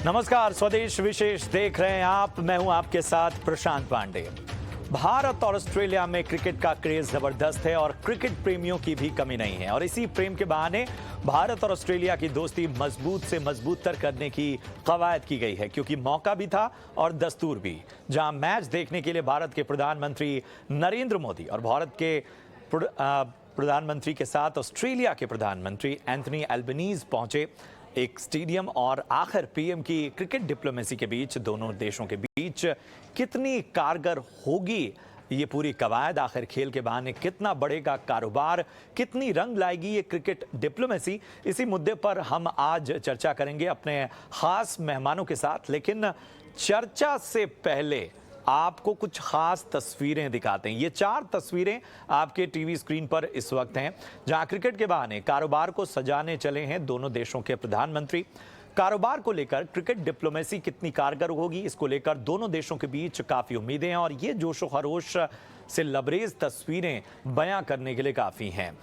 नमस्कार, स्वदेश विशेष देख रहे हैं आप। मैं हूं आपके साथ प्रशांत पांडे। भारत और ऑस्ट्रेलिया में क्रिकेट का क्रेज जबरदस्त है और क्रिकेट प्रेमियों की भी कमी नहीं है। और इसी प्रेम के बहाने भारत और ऑस्ट्रेलिया की दोस्ती मजबूत से मजबूत तर करने की कवायद की गई है, क्योंकि मौका भी था और दस्तूर भी। जहां मैच देखने के लिए भारत के प्रधानमंत्री नरेंद्र मोदी और भारत के प्रधानमंत्री के साथ ऑस्ट्रेलिया के प्रधानमंत्री एंथनी एल्बनीज पहुंचे एक स्टेडियम। और आखिर पीएम की क्रिकेट डिप्लोमेसी के बीच दोनों देशों के बीच कितनी कारगर होगी ये पूरी कवायद, आखिर खेल के बहाने कितना बढ़ेगा कारोबार, कितनी रंग लाएगी ये क्रिकेट डिप्लोमेसी, इसी मुद्दे पर हम आज चर्चा करेंगे अपने खास मेहमानों के साथ। लेकिन चर्चा से पहले आपको कुछ खास तस्वीरें दिखाते हैं। ये 4 तस्वीरें आपके टीवी स्क्रीन पर इस वक्त हैं, जहां क्रिकेट के बहाने कारोबार को सजाने चले हैं दोनों देशों के प्रधानमंत्री। कारोबार को लेकर क्रिकेट डिप्लोमेसी कितनी कारगर होगी, इसको लेकर दोनों देशों के बीच काफी उम्मीदें हैं और ये जोशो खरोश से लबरेज तस्वीरें बयां करने के लिए काफी हैं।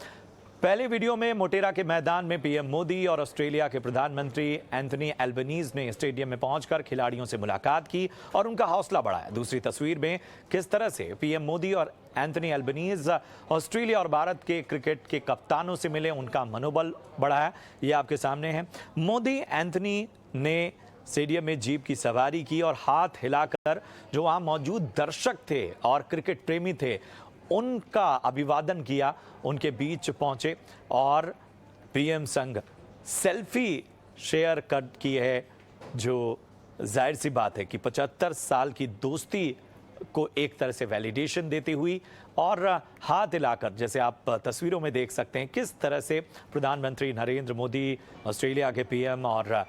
पहले वीडियो में मोटेरा के मैदान में पीएम मोदी और ऑस्ट्रेलिया के प्रधानमंत्री एंथनी एल्बनीज ने स्टेडियम में पहुंचकर खिलाड़ियों से मुलाकात की और उनका हौसला बढ़ाया। दूसरी तस्वीर में किस तरह से पीएम मोदी और एंथनी एल्बनीज ऑस्ट्रेलिया और भारत के क्रिकेट के कप्तानों से मिले, उनका मनोबल बढ़ाया, ये आपके सामने है। मोदी एंथनी ने स्टेडियम में जीप की सवारी की और हाथ हिलाकर जो वहां मौजूद दर्शक थे और क्रिकेट प्रेमी थे उनका अभिवादन किया, उनके बीच पहुंचे और पीएम संग सेल्फी शेयर कर की है, जो जाहिर सी बात है कि 75 साल की दोस्ती को एक तरह से वैलिडेशन देती हुई। और हाथ हिलाकर, जैसे आप तस्वीरों में देख सकते हैं, किस तरह से प्रधानमंत्री नरेंद्र मोदी, ऑस्ट्रेलिया के पीएम और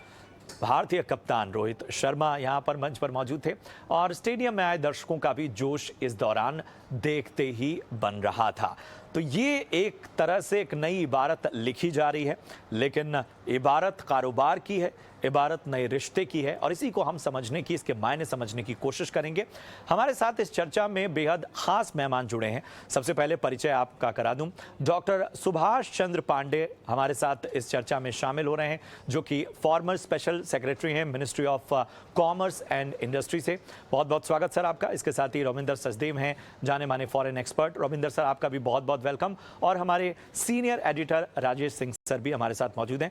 भारतीय कप्तान रोहित शर्मा यहां पर मंच पर मौजूद थे। और स्टेडियम में आए दर्शकों का भी जोश इस दौरान देखते ही बन रहा था। तो ये एक तरह से एक नई इबारत लिखी जा रही है, लेकिन इबारत कारोबार की है, इबारत नए रिश्ते की है और इसी को हम समझने की, इसके मायने समझने की कोशिश करेंगे। हमारे साथ इस चर्चा में बेहद खास मेहमान जुड़े हैं। सबसे पहले परिचय आपका करा दूं, डॉक्टर सुभाष चंद्र पांडे हमारे साथ इस चर्चा में शामिल हो रहे हैं, जो कि फॉर्मर स्पेशल सेक्रेटरी हैं ministry of commerce and industry से। बहुत बहुत स्वागत सर आपका। इसके साथ ही रविंदर सचदेव हैं, जाने माने फॉरेन एक्सपर्ट। रविंदर सर, आपका भी बहुत बहुत वेलकम। और हमारे senior editor Rajesh Singh sir भी हमारे साथ मौजूद हैं।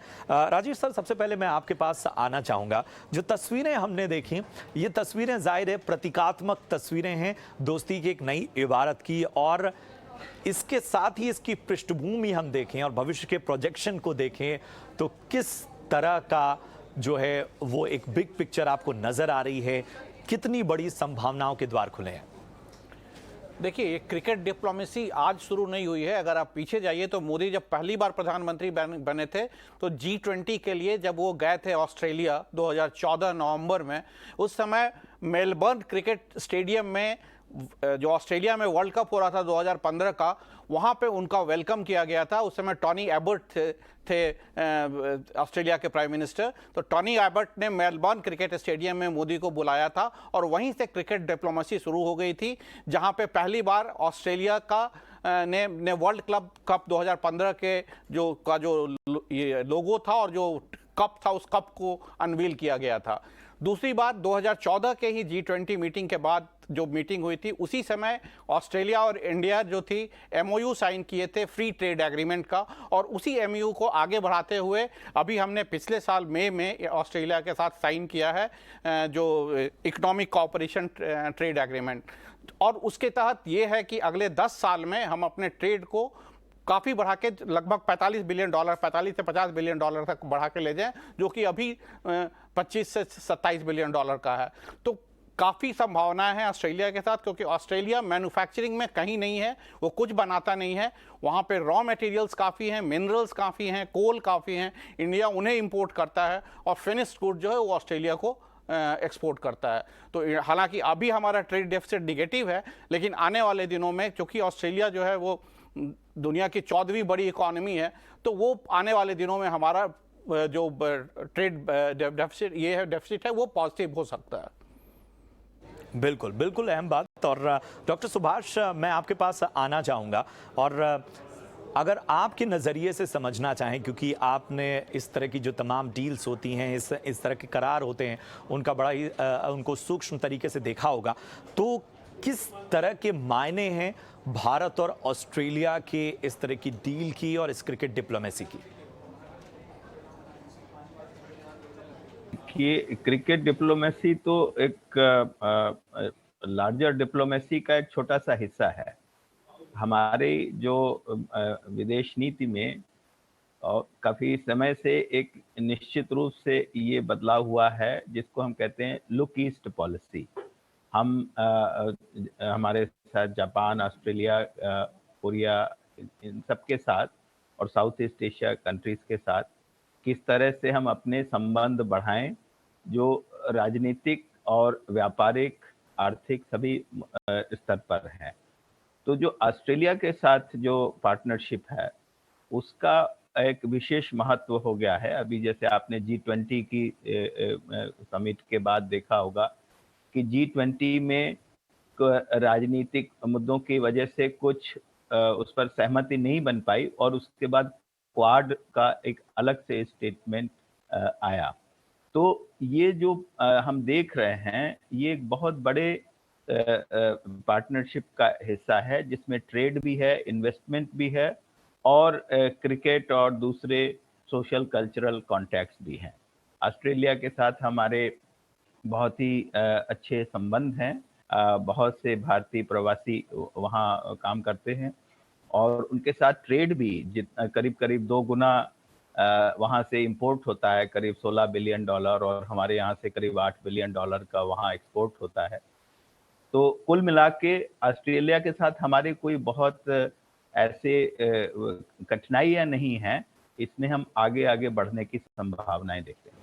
राजेश सर, सबसे पहले मैं आपके पास आना चाहूंगा। जो तस्वीरें हमने देखी, ये तस्वीरें जाहिर है प्रतीकात्मक तस्वीरें हैं दोस्ती की एक नई इबारत की, और इसके साथ ही इसकी पृष्ठभूमि हम देखें और भविष्य के प्रोजेक्शन को देखें तो किस तरह का जो है वो एक बिग पिक्चर आपको नजर आ रही है, कितनी बड़ी संभावनाओं के द्वार खुले हैं? देखिए, ये क्रिकेट डिप्लोमेसी आज शुरू नहीं हुई है। अगर आप पीछे जाइए तो मोदी जब पहली बार प्रधानमंत्री बने थे तो G20 के लिए जब वो गए थे ऑस्ट्रेलिया 2014 नवंबर में, उस समय मेलबर्न क्रिकेट स्टेडियम में जो ऑस्ट्रेलिया में वर्ल्ड कप हो रहा था 2015 का, वहां पे उनका वेलकम किया गया था। उस समय टॉनी एबर्ट थे ऑस्ट्रेलिया के प्राइम मिनिस्टर। तो टॉनी एबर्ट ने मेलबर्न क्रिकेट स्टेडियम में मोदी को बुलाया था और वहीं से क्रिकेट डिप्लोमेसी शुरू हो गई थी, जहां पे पहली बार ऑस्ट्रेलिया का ने वर्ल्ड क्लब कप 2015 के जो ये लोगो था और जो कप था, उस कप को अनवील किया गया था। दूसरी बात, 2014 के ही G20 मीटिंग के बाद जो मीटिंग हुई थी, उसी समय ऑस्ट्रेलिया और इंडिया जो थी MOU साइन किए थे फ्री ट्रेड एग्रीमेंट का, और उसी MOU को आगे बढ़ाते हुए अभी हमने पिछले साल मई में ऑस्ट्रेलिया के साथ साइन किया है जो इकोनॉमिक कोऑपरेशन ट्रेड एग्रीमेंट। और उसके तहत ये है कि अगले 10 साल में हम अपने ट्रेड को काफ़ी बढ़ा के लगभग $45 बिलियन, 45 से $50 बिलियन तक बढ़ा के ले जाएं, जो कि अभी 25 से $27 बिलियन का है। तो काफ़ी संभावनाएं हैं ऑस्ट्रेलिया के साथ, क्योंकि ऑस्ट्रेलिया मैन्युफैक्चरिंग में कहीं नहीं है, वो कुछ बनाता नहीं है। वहाँ पे रॉ मटेरियल्स काफ़ी हैं, मिनरल्स काफ़ी हैं, कोल काफ़ी हैं, इंडिया उन्हें इंपोर्ट करता है और फिनिश्ड गुड जो है वो ऑस्ट्रेलिया को एक्सपोर्ट करता है। तो हालांकि अभी हमारा ट्रेड डेफिसिट निगेटिव है, लेकिन आने वाले दिनों में, क्योंकि ऑस्ट्रेलिया जो है वो दुनिया की 14वीं बड़ी इकोनॉमी है, तो वो आने वाले दिनों में हमारा जो ट्रेड डेफिसिट है वो पॉजिटिव हो सकता है। बिल्कुल बिल्कुल अहम बात। और डॉक्टर सुभाष, मैं आपके पास आना चाहूँगा। और अगर आपके नज़रिए से समझना चाहें, क्योंकि आपने इस तरह की जो तमाम डील्स होती हैं, इस तरह के करार होते हैं, उनका बड़ा ही उनको सूक्ष्म तरीके से देखा होगा, तो किस तरह के मायने हैं भारत और ऑस्ट्रेलिया के इस तरह की डील की और इस क्रिकेट डिप्लोमेसी की? कि क्रिकेट डिप्लोमेसी तो एक लार्जर डिप्लोमेसी का एक छोटा सा हिस्सा है। हमारे जो विदेश नीति में और काफी समय से एक निश्चित रूप से ये बदलाव हुआ है, जिसको हम कहते हैं लुक ईस्ट पॉलिसी। हम हमारे साथ जापान, ऑस्ट्रेलिया, कोरिया, इन सब के साथ और साउथ ईस्ट एशिया कंट्रीज के साथ किस तरह से हम अपने संबंध बढ़ाएं, जो राजनीतिक और व्यापारिक, आर्थिक सभी स्तर पर हैं। तो जो ऑस्ट्रेलिया के साथ जो पार्टनरशिप है, उसका एक विशेष महत्व हो गया है। अभी जैसे आपने G20 की समिट के बाद देखा होगा कि G20 में राजनीतिक मुद्दों की वजह से कुछ उस पर सहमति नहीं बन पाई और उसके बाद क्वाड का एक अलग से स्टेटमेंट आया। तो ये जो हम देख रहे हैं, ये एक बहुत बड़े पार्टनरशिप का हिस्सा है, जिसमें ट्रेड भी है, इन्वेस्टमेंट भी है और क्रिकेट और दूसरे सोशल कल्चरल कॉन्टैक्ट्स भी हैं। ऑस्ट्रेलिया के साथ हमारे बहुत ही अच्छे संबंध हैं। बहुत से भारतीय प्रवासी वहाँ काम करते हैं और उनके साथ ट्रेड भी करीब करीब 2 गुना वहाँ से इंपोर्ट होता है, करीब $16 बिलियन, और हमारे यहाँ से करीब $8 बिलियन का वहाँ एक्सपोर्ट होता है। तो कुल मिला के ऑस्ट्रेलिया के साथ हमारे कोई बहुत ऐसे कठिनाइयाँ नहीं हैं। इसमें हम आगे आगे बढ़ने की संभावनाएं देखते हैं।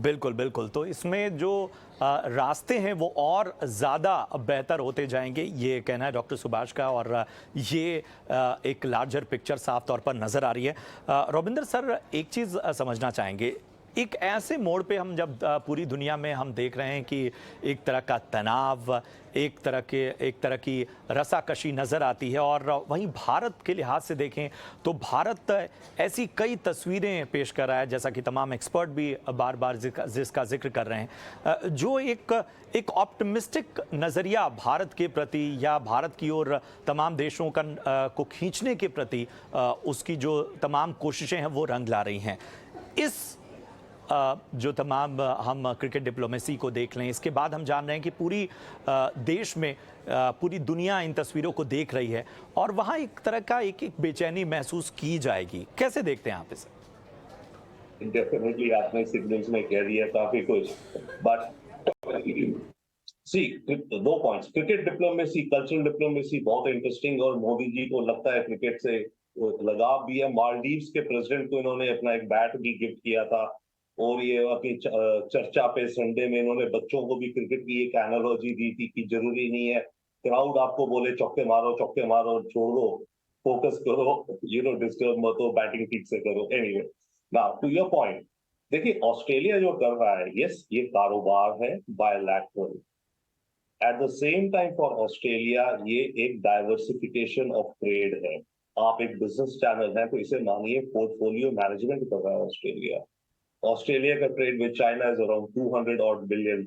बिल्कुल, बिल्कुल। तो इसमें जो रास्ते हैं वो और ज़्यादा बेहतर होते जाएंगे, ये कहना है डॉक्टर सुभाष का, और ये एक लार्जर पिक्चर साफ तौर पर नज़र आ रही है। रविंदर सर, एक चीज़ समझना चाहेंगे, एक ऐसे मोड़ पे हम जब पूरी दुनिया में हम देख रहे हैं कि एक तरह का तनाव, एक तरह की रसाकशी नज़र आती है, और वहीं भारत के लिहाज से देखें तो भारत ऐसी कई तस्वीरें पेश कर रहा है, जैसा कि तमाम एक्सपर्ट भी बार बार जिसका जिक्र कर रहे हैं, जो एक ऑप्टिमिस्टिक नज़रिया भारत के प्रति या भारत की ओर तमाम देशों को खींचने के प्रति उसकी जो तमाम कोशिशें हैं वो रंग ला रही हैं। इस जो तमाम हम क्रिकेट डिप्लोमेसी को देख लें, इसके बाद हम जान रहे हैं कि पूरी देश में पूरी दुनिया इन तस्वीरों को देख रही है और वहाँ एक तरह का एक बेचैनी महसूस की जाएगी। कैसे देखते हैं आप इसे? डेफिनेटली आपने सिग्नल्स में कह दिया काफी कुछ, but see 2 points. Cricket diplomacy, cultural diplomacy बहुत इंटरेस्टिंग, और मोदी जी को लगता है क्रिकेट से लगाव भी है। मालदीव्स के प्रेसिडेंट को इन्होंने अपना एक बैट भी गिफ्ट किया था, और ये अपनी चर्चा पे संडे में इन्होंने बच्चों को भी क्रिकेट की एक एनालॉजी दी थी कि जरूरी नहीं है क्राउड आपको बोले चौके मारो छोड़ दो, फोकस करो, डिस्टर्ब मत हो, बैटिंग ठीक से करो। Anyway, now to your point, देखिए ऑस्ट्रेलिया जो कर रहा है, यस ये कारोबार है bilateral. At the same time for Australia ये एक डाइवर्सिफिकेशन ऑफ ट्रेड है। आप एक बिजनेस चैनल है तो इसे मानिए पोर्टफोलियो मैनेजमेंट कर रहा है ऑस्ट्रेलिया। ऑस्ट्रेलिया का trade with China is around $200 billion.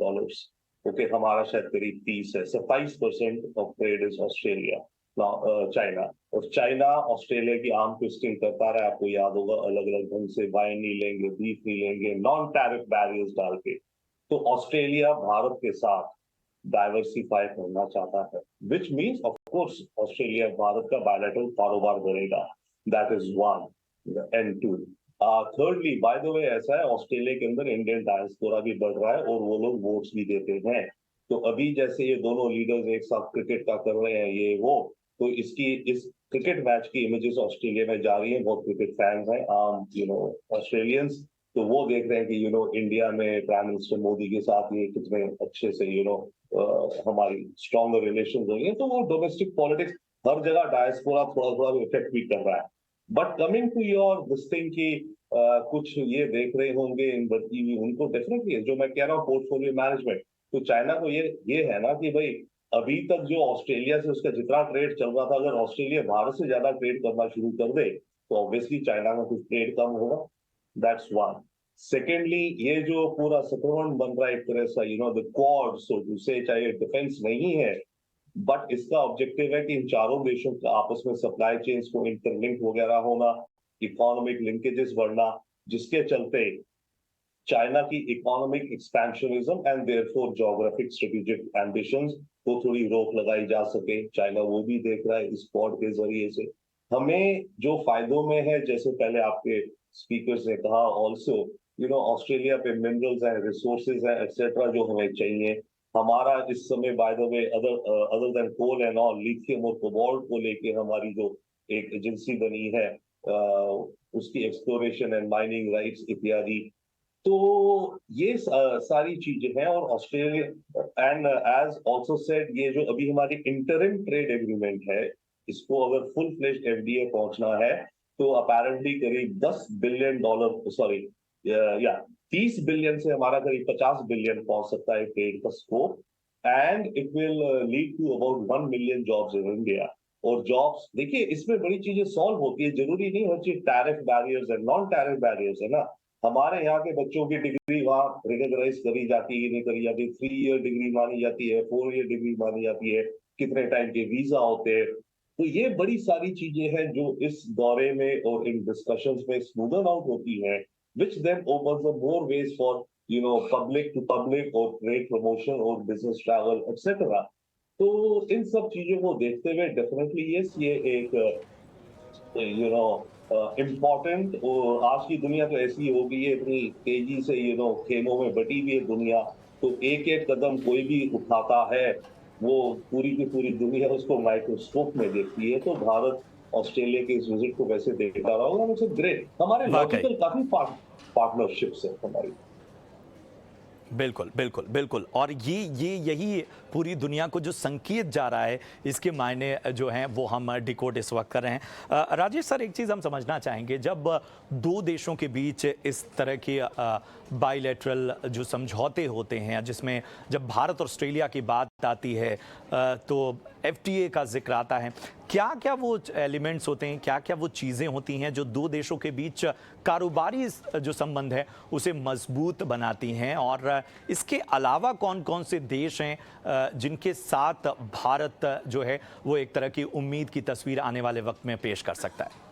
Okay, हमारा शायद करीब 30 है। So 5% of trade is Australia China, और चाइना ऑस्ट्रेलिया की आर्म ट्विस्टिंग करता रहा, आपको याद होगा, अलग अलग ढंग से वाइन नहीं लेंगे, बीफ नहीं लेंगे, नॉन टैरिफ बैरियर्स डाल के। तो ऑस्ट्रेलिया भारत के साथ डाइवर्सिफाई करना चाहता है, which means of course Australia Bharat का बायलैटरल कारोबार बढ़ेगा। That is one. And two, thirdly, by the way, ऐसा है ऑस्ट्रेलिया के अंदर इंडियन डायस्पोरा भी बढ़ रहा है और वो लोग वोट्स भी देते हैं। तो अभी जैसे ये दोनों लीडर्स एक साथ क्रिकेट का कर रहे हैं, ये वो, तो इस क्रिकेट मैच की इमेजेस ऑस्ट्रेलिया में जा रही है। बहुत क्रिकेट फैंस हैं ऑस्ट्रेलियंस, तो वो देख रहे हैं कि इंडिया में प्राइम मिनिस्टर मोदी के साथ ये कितने अच्छे से हमारी स्ट्रॉन्गर रिलेशन हो रही है। तो वो डोमेस्टिक पॉलिटिक्स हर जगह डायस्पोरा थोड़ा थोड़ा इफेक्ट भी कर रहा है। But coming to your this thing की कुछ ये देख रहे होंगे इन बढ़ती हुई, उनको डेफिनेटली जो मैं कह रहा हूँ पोर्टफोलियो मैनेजमेंट, तो चाइना को ये है ना कि भाई अभी तक जो ऑस्ट्रेलिया से उसका जितना ट्रेड चल रहा था, अगर ऑस्ट्रेलिया भारत से ज्यादा ट्रेड करना शुरू कर दे तो ऑब्वियसली चाइना में कुछ ट्रेड कम होगा। That's one. सेकेंडली, ये जो पूरा सेटलमेंट बन रहा है एक तरह से, द क्वाड सो टू से, चाहे डिफेंस नहीं है बट इसका ऑब्जेक्टिव है कि इन चारों देशों का आपस में सप्लाई चेन्स को इंटरलिंक वगैरह होना, इकोनॉमिक लिंकेजेस बढ़ना, जिसके चलते चाइना की economic expansionism and therefore geographic strategic ambitions को थोड़ी रोक लगाई जा सके। चाइना वो भी देख रहा है इस क्वाड के जरिए से। हमें जो फायदों में है, जैसे पहले आपके स्पीकर्स ने कहा, ऑल्सो ऑस्ट्रेलिया पे मिनरल्स हैं, रिसोर्सेज हैं, एक्सेट्रा, जो हमें चाहिए। हमारा इस समय by the way other than coal and all, lithium और कोबाल्ट को लेके हमारी जो एक एजेंसी बनी है, उसकी एक्सप्लोरेशन एंड माइनिंग राइट्स इत्यादि। तो ये सारी चीजें हैं। और Australia and as also said, ये जो अभी हमारी इंटरिम ट्रेड एग्रीमेंट है, इसको अगर फुल फ्लेज्ड एफडीए पहुंचना है तो अपेरेंटली करीब $10 बिलियन, सॉरी 30 बिलियन से हमारा करीब 50 बिलियन पहुंच सकता है ट्रेड का scope, and it will lead to about 1 million jobs in India. और जॉब्स, देखिए इसमें बड़ी चीजें सॉल्व होती है, जरूरी नहीं हर चीज टैरिफ बैरियर्स है, नॉन टैरिफ बैरियर्स है ना। हमारे यहाँ के बच्चों की डिग्री वहां रिकॉग्नाइज करी जाती है, नहीं करी जाती, 3 ईयर डिग्री मानी जाती है, 4 ईयर डिग्री मानी जाती है, कितने टाइम के वीजा होते हैं। तो ये बड़ी सारी चीजें हैं जो इस दौरे में और इन डिस्कशंस में स्मूदन आउट होती हैं, which then opens up more ways for public to public और trade promotion और business travel etc. तो इन सब चीजों को देखते हुए डेफिनेटली यस, ये एक इम्पोर्टेंट, और आज की दुनिया तो ऐसी हो गई है, इतनी तेजी से खेलों में बटी हुई है दुनिया, तो एक एक कदम कोई भी उठाता है वो पूरी की पूरी दुनिया उसको माइक्रोस्कोप में देखती है। तो भारत ऑस्ट्रेलिया के इस विजिट को वैसे देखता रहा होगा, मुझे ग्रेट, हमारे लॉजिकल काफी पार्टनरशिप्स है हमारी। बिल्कुल बिल्कुल बिल्कुल। और यही पूरी दुनिया को जो संकेत जा रहा है, इसके मायने जो हैं वो हम डिकोड इस वक्त कर रहे हैं। राजेश सर, एक चीज़ हम समझना चाहेंगे, जब दो देशों के बीच इस तरह के बायलैटरल जो समझौते होते हैं, जिसमें जब भारत और ऑस्ट्रेलिया की बात आती है तो एफटीए का जिक्र आता है, क्या क्या वो एलिमेंट्स होते हैं, क्या क्या वो चीज़ें होती हैं जो दो देशों के बीच कारोबारी जो संबंध है उसे मजबूत बनाती हैं, और इसके अलावा कौन कौन से देश हैं जिनके साथ भारत जो है वो एक तरह की उम्मीद की तस्वीर आने वाले वक्त में पेश कर सकता है?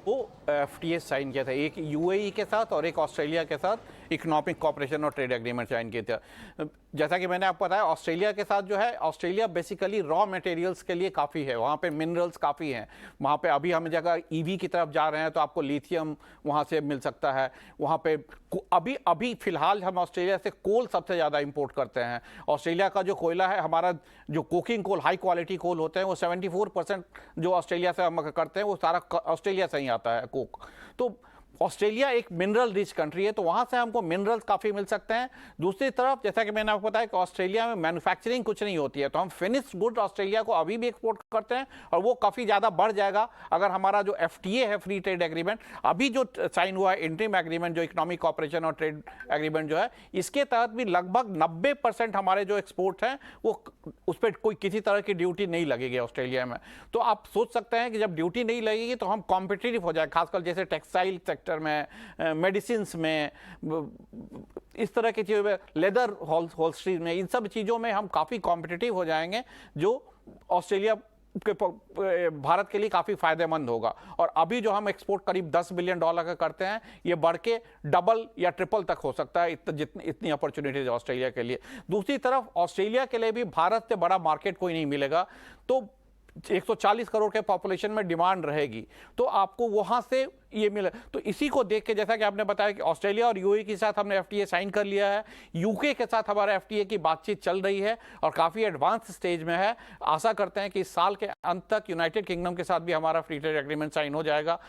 वो एफटीए साइन किया था, एक यूएई के साथ और एक ऑस्ट्रेलिया के साथ इकोनॉमिक कॉपरेशन और ट्रेड एग्रीमेंट साइन किए थे। जैसा कि मैंने आपको बताया, ऑस्ट्रेलिया के साथ जो है, ऑस्ट्रेलिया बेसिकली रॉ मटेरियल्स के लिए काफ़ी है, वहाँ पे मिनरल्स काफ़ी हैं, वहाँ पे अभी हम जगह ईवी की तरफ जा रहे हैं तो आपको लिथियम वहाँ से मिल सकता है। वहाँ पे अभी फिलहाल हम ऑस्ट्रेलिया से कोल सबसे ज़्यादा इंपोर्ट करते हैं। ऑस्ट्रेलिया का जो कोयला है, हमारा जो coking coal, high quality coal होते हैं, वो 74% जो ऑस्ट्रेलिया से हम करते हैं वो सारा ऑस्ट्रेलिया से ही आता है कोक। तो ऑस्ट्रेलिया एक मिनरल रिच कंट्री है, तो वहाँ से हमको मिनरल्स काफ़ी मिल सकते हैं। दूसरी तरफ, जैसा कि मैंने आपको बताया कि ऑस्ट्रेलिया में मैन्युफैक्चरिंग कुछ नहीं होती है, तो हम फिनिश्ड गुड ऑस्ट्रेलिया को अभी भी एक्सपोर्ट करते हैं, और वो काफ़ी ज़्यादा बढ़ जाएगा अगर हमारा जो एफटीए है, फ्री ट्रेड एग्रीमेंट, अभी जो साइन हुआ है इंटरिम एग्रीमेंट, जो इकोनॉमिक कॉपरेशन और ट्रेड एग्रीमेंट जो है, इसके तहत भी लगभग 90% हमारे जो एक्सपोर्ट हैं वो उस पर कोई किसी तरह की ड्यूटी नहीं लगेगी ऑस्ट्रेलिया में। तो आप सोच सकते हैं कि जब ड्यूटी नहीं लगेगी तो हम कॉम्पिटिटिव हो जाए, खासकर जैसे टेक्सटाइल सेक्टर में, मेडिसिन में, इस तरह की चीज़ों में, लेदर होल्स्ट्री में, इन सब चीज़ों में हम काफ़ी कॉम्पिटिटिव हो जाएंगे, जो ऑस्ट्रेलिया के भारत के लिए काफ़ी फायदेमंद होगा। और अभी जो हम एक्सपोर्ट करीब $10 बिलियन का करते हैं, ये बढ़ के डबल या ट्रिपल तक हो सकता है, इतनी अपॉर्चुनिटीज ऑस्ट्रेलिया के लिए। दूसरी तरफ ऑस्ट्रेलिया के लिए भी भारत से बड़ा मार्केट कोई नहीं मिलेगा, तो 140 करोड़ के पॉपुलेशन में डिमांड रहेगी, तो आपको वहां से ये मिले। तो इसी को देख के, जैसा कि आपने बताया कि ऑस्ट्रेलिया और यूएई के साथ हमने एफटीए साइन कर लिया है, यूके के साथ हमारा एफटीए की बातचीत चल रही है और काफ़ी एडवांस स्टेज में है। आशा करते हैं कि इस साल के अंत तक यूनाइटेड किंगडम के साथ भी हमारा फ्री ट्रेड एग्रीमेंट साइन हो जाएगा।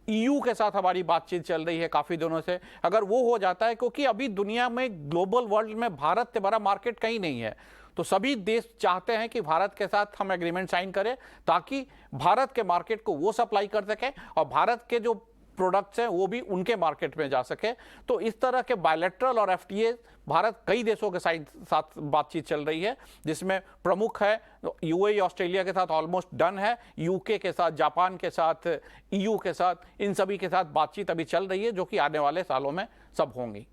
ईयू के साथ हमारी बातचीत चल रही है काफ़ी दिनों से, अगर वो हो जाता है, क्योंकि अभी दुनिया में, ग्लोबल वर्ल्ड में भारत से बड़ा मार्केट कहीं नहीं है, तो सभी देश चाहते हैं कि भारत के साथ हम एग्रीमेंट साइन करें, ताकि भारत के मार्केट को वो सप्लाई कर सकें और भारत के जो प्रोडक्ट्स हैं वो भी उनके मार्केट में जा सके। तो इस तरह के बायलैटरल और एफटीए भारत कई देशों के साथ बातचीत चल रही है, जिसमें प्रमुख है यूएई, ऑस्ट्रेलिया के साथ ऑलमोस्ट डन है, यूके के साथ, जापान के साथ, ईयू के साथ, इन सभी के साथ बातचीत अभी चल रही है, जो कि आने वाले सालों में सब होंगी।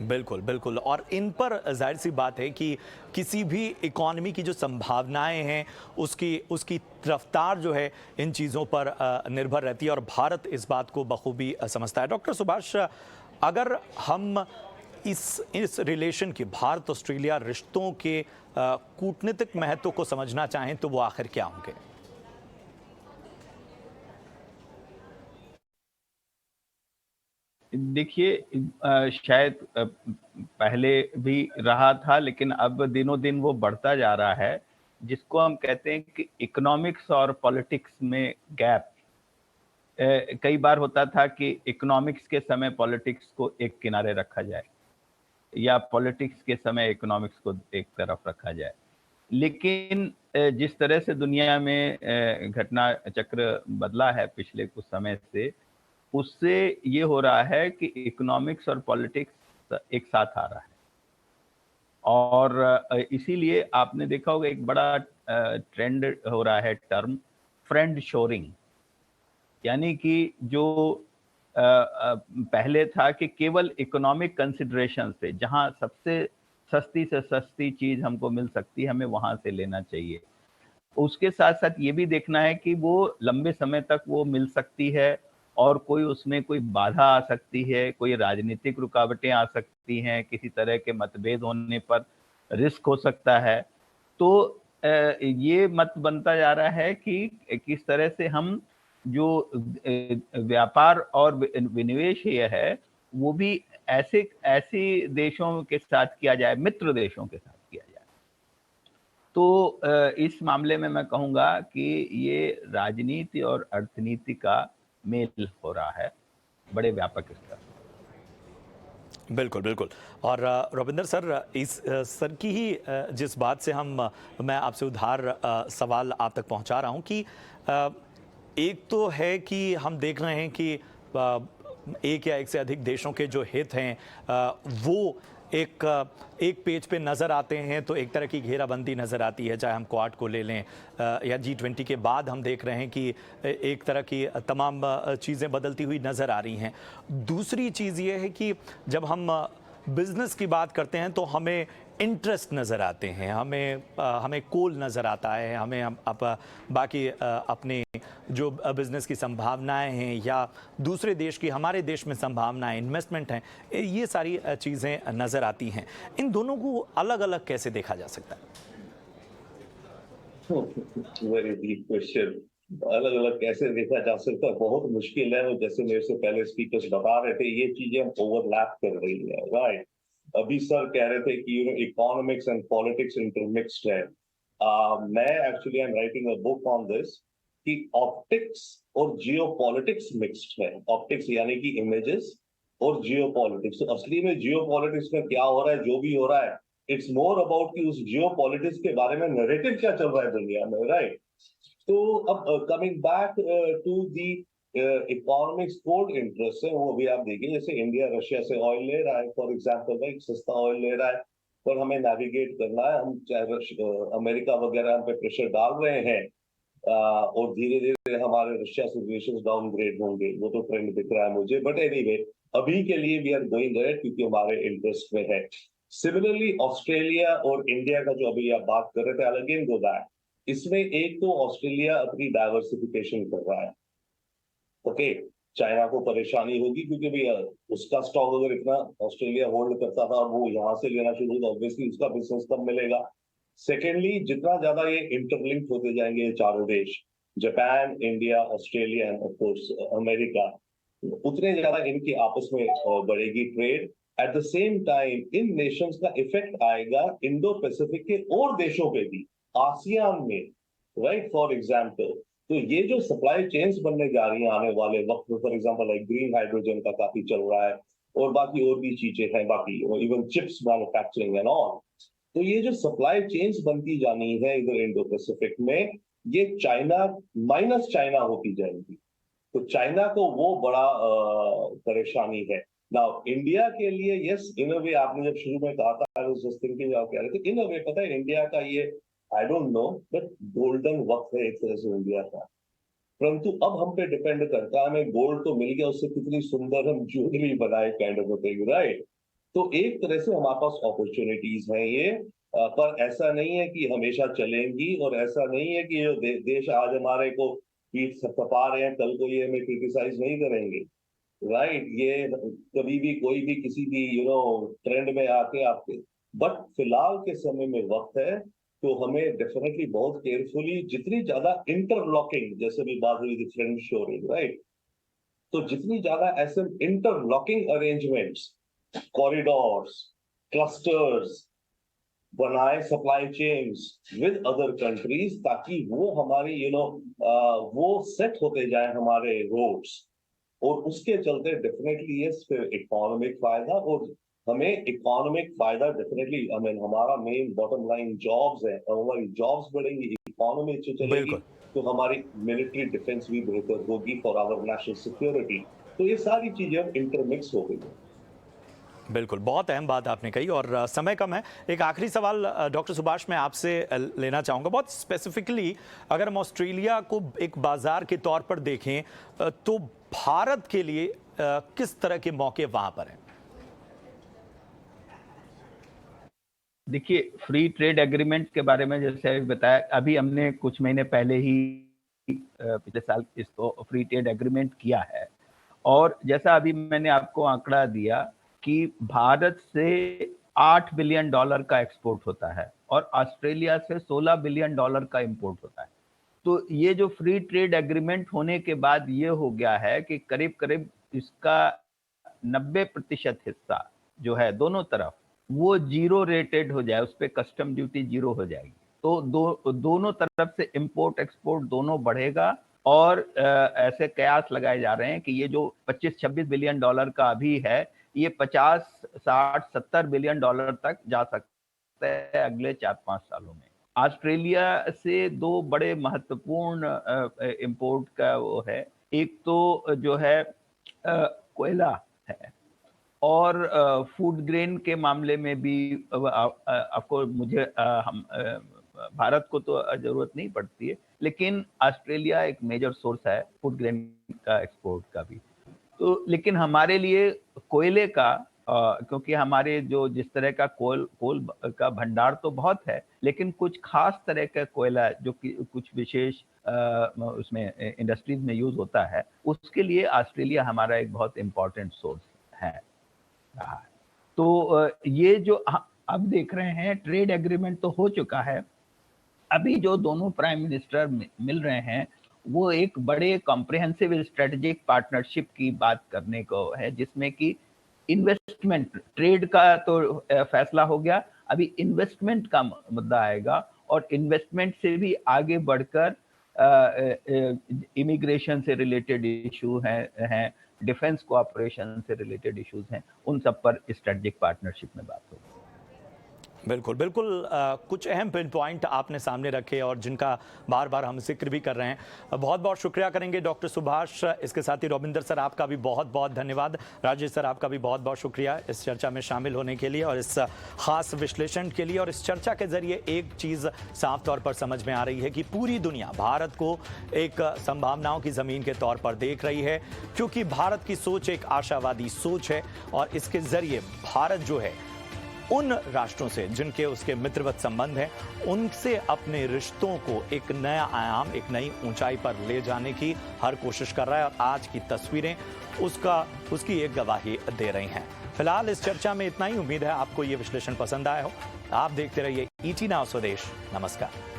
बिल्कुल बिल्कुल, और इन पर जाहिर सी बात है कि किसी भी इकॉनमी की जो संभावनाएं हैं उसकी रफ्तार जो है इन चीज़ों पर निर्भर रहती है, और भारत इस बात को बखूबी समझता है। डॉक्टर सुभाष, अगर हम इस रिलेशन के, भारत ऑस्ट्रेलिया रिश्तों के कूटनीतिक महत्व को समझना चाहें तो वो आखिर क्या होंगे? देखिए, शायद पहले भी रहा था, लेकिन अब दिनों दिन वो बढ़ता जा रहा है, जिसको हम कहते हैं कि इकोनॉमिक्स और पॉलिटिक्स में गैप। कई बार होता था कि इकोनॉमिक्स के समय पॉलिटिक्स को एक किनारे रखा जाए, या पॉलिटिक्स के समय इकोनॉमिक्स को एक तरफ रखा जाए। लेकिन जिस तरह से दुनिया में घटना चक्र बदला है पिछले कुछ समय से, उससे ये हो रहा है कि इकोनॉमिक्स और पॉलिटिक्स एक साथ आ रहा है। और इसीलिए आपने देखा होगा एक बड़ा ट्रेंड हो रहा है, टर्म फ्रेंड शोरिंग, यानी कि जो पहले था कि केवल इकोनॉमिक कंसिडरेशन से, जहां सबसे सस्ती से सस्ती चीज हमको मिल सकती है, हमें वहां से लेना चाहिए। उसके साथ साथ ये भी देखना है कि वो लंबे समय तक वो मिल सकती है, और कोई उसमें कोई बाधा आ सकती है, कोई राजनीतिक रुकावटें आ सकती हैं, किसी तरह के मतभेद होने पर रिस्क हो सकता है। तो ये मत बनता जा रहा है कि किस तरह से हम जो व्यापार और विनिवेश ये है, वो भी ऐसे देशों के साथ किया जाए, मित्र देशों के साथ किया जाए। तो इस मामले में मैं कहूँगा कि ये राजनीति और अर्थनीति का मेल हो रहा है बड़े व्यापक स्तर पर। बिल्कुल बिल्कुल। और रविंदर सर, इस सर की ही जिस बात से मैं आपसे उधार सवाल आप तक पहुंचा रहा हूं कि एक तो है कि हम देख रहे हैं कि एक या एक से अधिक देशों के जो हित हैं वो एक पेज पे नज़र आते हैं, तो एक तरह की घेराबंदी नज़र आती है, चाहे हम क्वाड को ले लें या G20 के बाद हम देख रहे हैं कि एक तरह की तमाम चीज़ें बदलती हुई नज़र आ रही हैं। दूसरी चीज़ ये है कि जब हम बिज़नेस की बात करते हैं तो हमें इंटरेस्ट नज़र आते हैं, हमें कोल नज़र आता है, हमें बाकी अपने जो बिज़नेस की संभावनाएं हैं या दूसरे देश की हमारे देश में संभावनाएं, इन्वेस्टमेंट हैं, ये सारी चीज़ें नज़र आती हैं। इन दोनों को अलग अलग कैसे देखा जा सकता है? Very deep question. अलग अलग कैसे देखा जा सकता है, बहुत मुश्किल है। जैसे मेरे से पहले स्पीकर्स बता रहे थे, ये चीजें हम ओवरलैप कर रही है, राइट। अभी सर कह रहे थे कि इकोनॉमिक्स एंड पॉलिटिक्स इंटरमिक्स्ड है। मैं actually I am writing a book on this कि ऑप्टिक्स और जियोपॉलिटिक्स मिक्स्ड है। ऑप्टिक्स यानी कि इमेजेस, और जियोपॉलिटिक्स, तो असली में जियोपॉलिटिक्स में क्या हो रहा है, जो भी हो रहा है, इट्स मोर अबाउट कि उस जियोपॉलिटिक्स के बारे में नैरेटिव क्या चल रहा है दुनिया में, राइट। तो अब coming back to the economics cold interest है, वो भी आप देखिए, जैसे इंडिया रशिया से ऑयल ले रहा है फॉर एग्जांपल, राइट, सस्ता ऑयल ले रहा है, पर हमें नेविगेट करना है। हम चाहे अमेरिका वगैरह हम पे प्रेशर डाल रहे हैं, और धीरे धीरे हमारे रशिया से रिलेशंस डाउनग्रेड होंगे, वो तो ट्रेंड दिख रहा है मुझे। बट एनीवे, अभी के लिए वी आर गोइंग देयर क्योंकि हमारे इंटरेस्ट में है। सिमिलरली ऑस्ट्रेलिया और इंडिया का जो अभी आप बात कर रहे थे, आई अगेन गो बैक, इसमें एक तो ऑस्ट्रेलिया अपनी डाइवर्सिफिकेशन कर रहा है, ओके। चाइना को परेशानी होगी क्योंकि भैया उसका स्टॉक अगर इतना ऑस्ट्रेलिया होल्ड करता था और वो यहाँ से लेना शुरू तो ऑब्वियसली उसका बिजनेस कब मिलेगा। सेकेंडली, जितना ज्यादा ये इंटरलिंक्ड होते जाएंगे ये चारों देश, Japan, India, Australia end of course America, उतने ज्यादा इनकी आपस में बढ़ेगी trade. Eight the same time in Nations का इफेक्ट आएगा इंडो पैसिफिक के और देशों पे भी, आसियान में, राइट, फॉर एग्जाम्पल। तो ये जो सप्लाई चेन्स बनने जा रही हैं आने वाले वक्त में, for example like green hydrogen का काफी चल रहा है, और बाकी और भी चीजें हैं, बाकी even chips manufacturing and all. तो ये जो सप्लाई चेन्स बनती जानी है इधर इंडो पैसिफिक में, ये चाइना माइनस चाइना होती जाएंगी, तो चाइना को वो बड़ा परेशानी है। नाउ इंडिया के लिए यस, इन अ वे आपने जब शुरू में कहा था, आई वाज जस्ट थिंकिंग, आप कह रहे थे इन अ वे, पता है इंडिया का ये, I don't know, but golden वक्त है एक तरह से इंडिया का। परंतु अब हम पे डिपेंड करता है, हमें गोल्ड तो मिल गया, उससे कितनी सुंदर हम ज्वेलरी बनाए, काइंड ऑफ थिंग, राइट। तो एक तरह से हमारे पास अपॉर्चुनिटीज हैं ये, पर ऐसा नहीं है कि हमेशा चलेंगी, और ऐसा नहीं है कि ये देश आज हमारे को पीठ थपथपा रहे हैं, कल को ये हमें क्रिटिसाइज नहीं करेंगे, राइट। ये कभी भी कोई भी किसी भी ट्रेंड में आके आपके, बट फिलहाल के समय में वक्त है, तो हमें डेफिनेटली बहुत केयरफुली, जितनी ज्यादा इंटरलॉकिंग, जैसे भी बात हुई थी फ्रेंड शोरिंग, राइट, तो जितनी ज्यादा ऐसे इंटरलॉकिंग अरेंजमेंट्स, कॉरिडोर्स, क्लस्टर्स बनाए, supply chains with other countries, ताकि वो हमारी वो सेट होते जाए हमारे रोड्स, और उसके चलते डेफिनेटली ये फिर इकोनॉमिक फायदा, और हमें इकोनॉमिक फायदा डेफिनेटली, हमें हमारा मेन बॉटम लाइन जॉब्स है, और हमारी जॉब्स बढ़ेंगी, इकोनॉमी अच्छी चलेगी, तो हमारी मिलिट्री डिफेंस भी बेहतर होगी फॉर आवर नेशनल सिक्योरिटी। तो ये सारी चीजें अब इंटरमिक्स हो गई। बिल्कुल, बहुत अहम बात आपने कही, और समय कम है। एक आखिरी सवाल डॉक्टर सुभाष मैं आपसे लेना चाहूँगा, बहुत स्पेसिफिकली अगर हम ऑस्ट्रेलिया को एक बाजार के तौर पर देखें, तो भारत के लिए किस तरह के मौके वहां पर हैं? देखिए, फ्री ट्रेड एग्रीमेंट के बारे में जैसे अभी बताया, अभी हमने कुछ महीने पहले ही पिछले साल इसको फ्री ट्रेड एग्रीमेंट किया है, और जैसा अभी मैंने आपको आंकड़ा दिया कि भारत से $8 बिलियन का एक्सपोर्ट होता है और ऑस्ट्रेलिया से $16 बिलियन का इंपोर्ट होता है। तो ये जो फ्री ट्रेड एग्रीमेंट होने के बाद ये हो गया है कि करीब करीब इसका 90% हिस्सा जो है दोनों तरफ, वो जीरो रेटेड हो जाए, उस पर कस्टम ड्यूटी जीरो हो जाएगी। तो दोनों तरफ से इंपोर्ट एक्सपोर्ट दोनों बढ़ेगा, और ऐसे कयास लगाए जा रहे हैं कि ये जो 25-26 बिलियन डॉलर का अभी है, ये 50-60-70 बिलियन डॉलर तक जा सकता है अगले 4-5 सालों में। ऑस्ट्रेलिया से दो बड़े महत्वपूर्ण इंपोर्ट का वो है, एक तो जो है कोयला है, और फूड ग्रेन के मामले में भी आपको मुझे हम भारत को तो जरूरत नहीं पड़ती है, लेकिन ऑस्ट्रेलिया एक मेजर सोर्स है फूड ग्रेन का एक्सपोर्ट का भी। तो लेकिन हमारे लिए कोयले का, क्योंकि हमारे जो जिस तरह का कोल का भंडार तो बहुत है, लेकिन कुछ खास तरह का कोयला जो कि कुछ विशेष उसमें इंडस्ट्रीज में यूज होता है, उसके लिए ऑस्ट्रेलिया हमारा एक बहुत इम्पोर्टेंट सोर्स है। तो ये जो अब देख रहे हैं, ट्रेड एग्रीमेंट तो हो चुका है, अभी जो दोनों प्राइम मिनिस्टर मिल रहे हैं वो एक बड़े कॉम्प्रिहेंसिव स्ट्रेटेजिक पार्टनरशिप की बात करने को है, जिसमें कि इन्वेस्टमेंट, ट्रेड का तो फैसला हो गया, अभी इन्वेस्टमेंट का मुद्दा आएगा, और इन्वेस्टमेंट से भी आगे बढ़कर इमिग्रेशन से रिलेटेड इशू हैं, डिफेंस कोऑपरेशन से रिलेटेड इश्यूज हैं, उन सब पर स्ट्रेटेजिक पार्टनरशिप में बात होगी। बिल्कुल बिल्कुल, कुछ अहम पिन पॉइंट आपने सामने रखे और जिनका बार बार हम जिक्र भी कर रहे हैं। बहुत बहुत शुक्रिया करेंगे डॉक्टर सुभाष। इसके साथ ही रविंदर सर, आपका भी बहुत बहुत धन्यवाद। राजेश सर, आपका भी बहुत बहुत शुक्रिया इस चर्चा में शामिल होने के लिए और इस खास विश्लेषण के लिए। और इस चर्चा के जरिए एक चीज़ साफ तौर पर समझ में आ रही है कि पूरी दुनिया भारत को एक संभावनाओं की ज़मीन के तौर पर देख रही है, क्योंकि भारत की सोच एक आशावादी सोच है, और इसके जरिए भारत जो है उन राष्ट्रों से जिनके उसके मित्रवत संबंध हैं, उनसे अपने रिश्तों को एक नया आयाम, एक नई ऊंचाई पर ले जाने की हर कोशिश कर रहा है, और आज की तस्वीरें उसकी एक गवाही दे रही हैं। फिलहाल इस चर्चा में इतना ही। उम्मीद है आपको ये विश्लेषण पसंद आया हो। आप देखते रहिए ET Now स्वदेश। नमस्कार।